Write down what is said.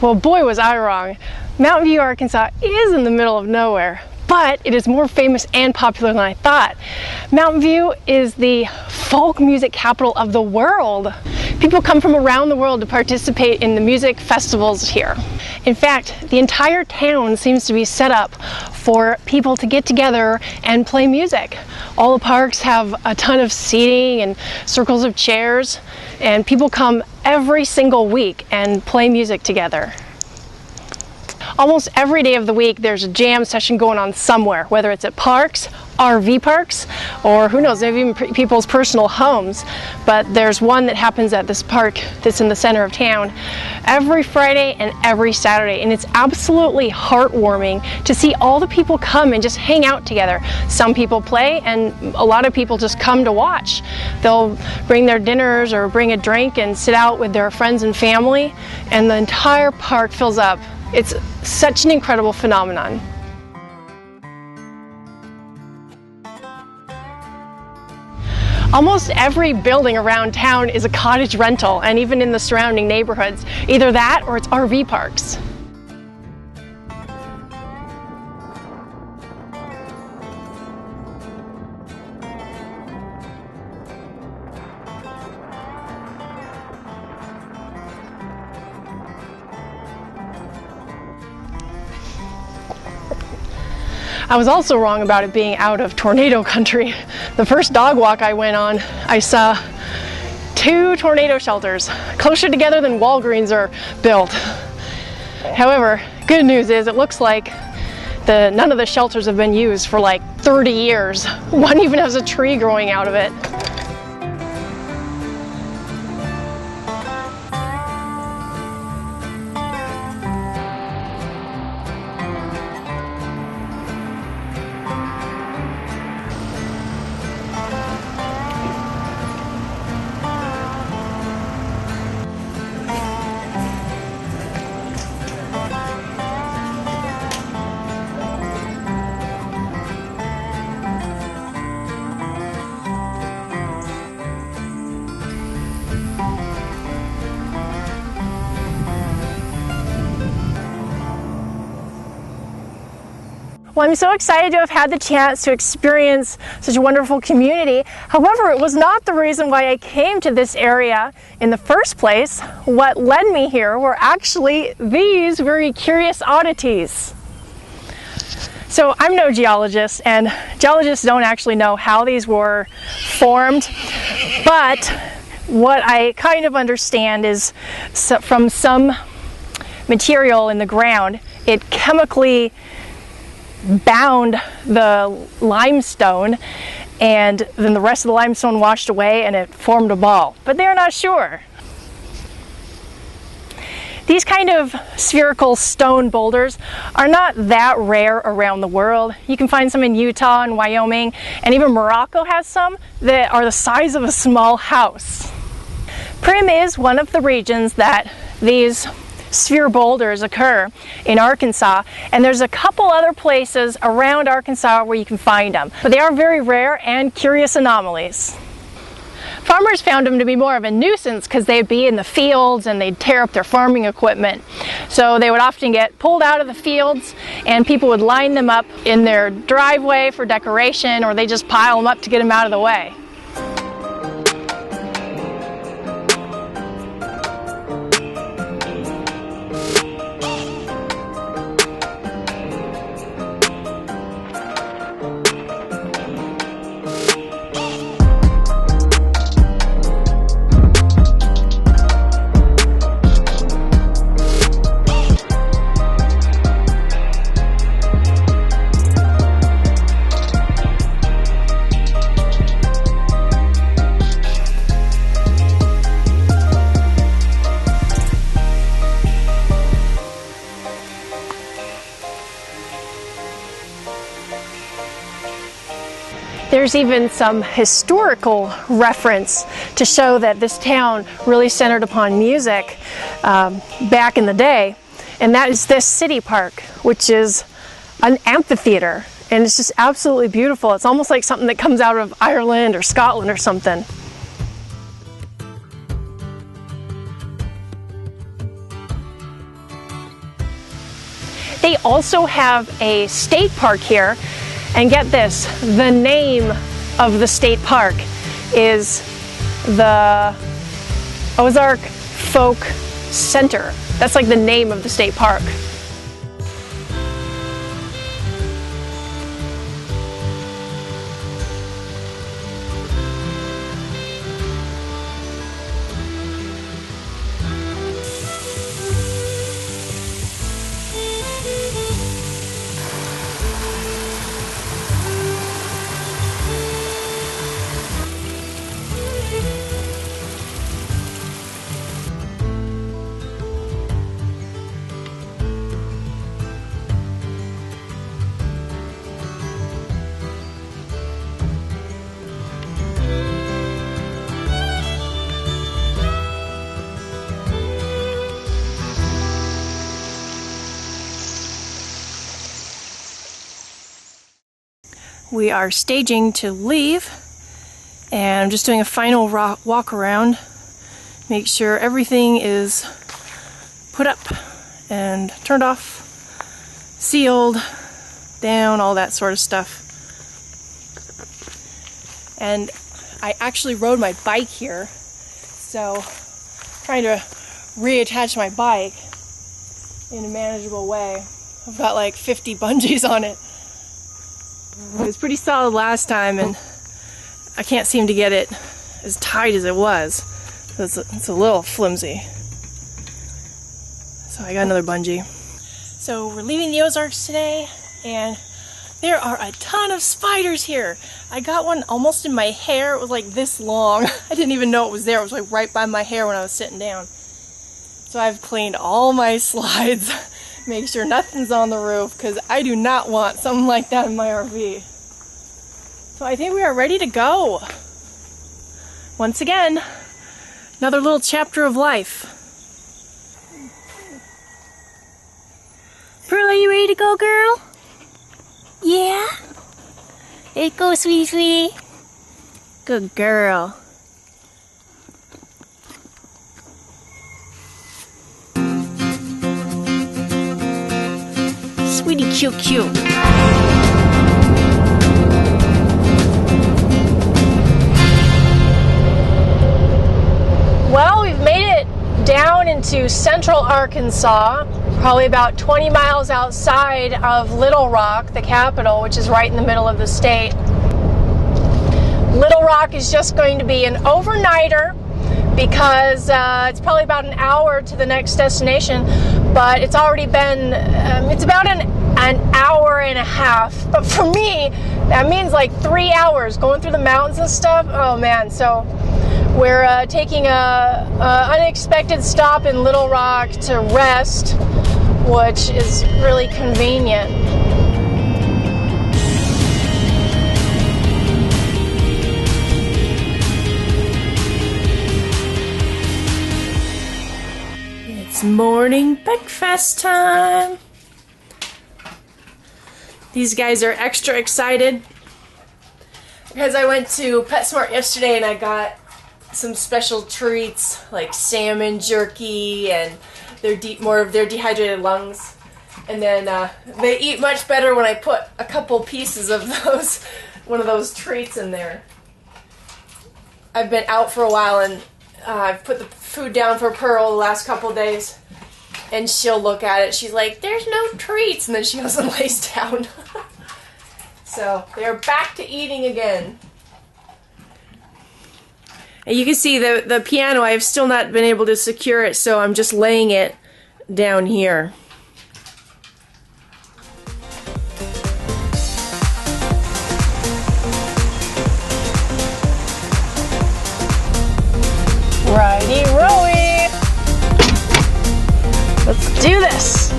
Well, boy was I wrong. Mountain View, Arkansas is in the middle of nowhere, but it is more famous and popular than I thought. Mountain View is the folk music capital of the world. People come from around the world to participate in the music festivals here. In fact, the entire town seems to be set up for people to get together and play music. All the parks have a ton of seating and circles of chairs, and people come every single week and play music together. Almost every day of the week there's a jam session going on somewhere, whether it's at parks, RV parks, or who knows, maybe even people's personal homes. But there's one that happens at this park that's in the center of town every Friday and every Saturday, and it's absolutely heartwarming to see all the people come and just hang out together. Some people play, and a lot of people just come to watch. They'll bring their dinners or bring a drink and sit out with their friends and family, and the entire park fills up. It's such an incredible phenomenon. Almost every building around town is a cottage rental, and even in the surrounding neighborhoods, either that or it's RV parks. I was also wrong about it being out of tornado country. The first dog walk I went on, I saw 2 tornado shelters, closer together than Walgreens are built. However, good news is it looks like none of the shelters have been used for like 30 years. One even has a tree growing out of it. Well, I'm so excited to have had the chance to experience such a wonderful community. However, it was not the reason why I came to this area in the first place. What led me here were actually these very curious oddities. So I'm no geologist, and geologists don't actually know how these were formed, but what I kind of understand is from some material in the ground, it chemically bound the limestone, and then the rest of the limestone washed away and it formed a ball, but they're not sure. These kind of spherical stone boulders are not that rare around the world. You can find some in Utah and Wyoming, and even Morocco has some that are the size of a small house. Primm is one of the regions that these sphere boulders occur in Arkansas, and there's a couple other places around Arkansas where you can find them, but they are very rare and curious anomalies. Farmers found them to be more of a nuisance because they'd be in the fields and they'd tear up their farming equipment. So they would often get pulled out of the fields, and people would line them up in their driveway for decoration, or they just pile them up to get them out of the way. There's even some historical reference to show that this town really centered upon music back in the day, and that is this city park, which is an amphitheater, and it's just absolutely beautiful. It's almost like something that comes out of Ireland or Scotland or something. they also have a state park here. And get this, the name of the state park is the Ozark Folk Center. That's like the name of the state park. We are staging to leave, and I'm just doing a final walk around, make sure everything is put up and turned off, sealed down, all that sort of stuff. And I actually rode my bike here, so trying to reattach my bike in a manageable way. I've got like 50 bungees on it. It was pretty solid last time, and I can't seem to get it as tight as it was. It's a little flimsy. So I got another bungee. So we're leaving the Ozarks today, and there are a ton of spiders here. I got one almost in my hair. It was like this long. I didn't even know it was there. It was like right by my hair when I was sitting down. So I've cleaned all my slides. Make sure nothing's on the roof, because I do not want something like that in my RV. So I think we are ready to go. Once again, another little chapter of life. Pearl, are you ready to go, girl? Yeah? Let's go, sweetie, sweetie. Good girl. Sweetie, cute, cute. Well, we've made it down into central Arkansas, probably about 20 miles outside of Little Rock, the capital, which is right in the middle of the state. Little Rock is just going to be an overnighter because it's probably about an hour to the next destination, but it's already been, it's about an hour and a half. But for me, that means like 3 hours going through the mountains and stuff. Oh man, so we're taking a unexpected stop in Little Rock to rest, which is really convenient. It's morning breakfast time. These guys are extra excited because I went to PetSmart yesterday and I got some special treats like salmon jerky and more of their dehydrated lungs. And then they eat much better when I put a couple pieces of one of those treats in there. I've been out for a while, and I've put the food down for Pearl the last couple of days, and she'll look at it. She's like, "There's no treats," and then she goes and lays down. So they're back to eating again. And you can see the piano, I've still not been able to secure it, so I'm just laying it down here. Righty rowy! Let's do this!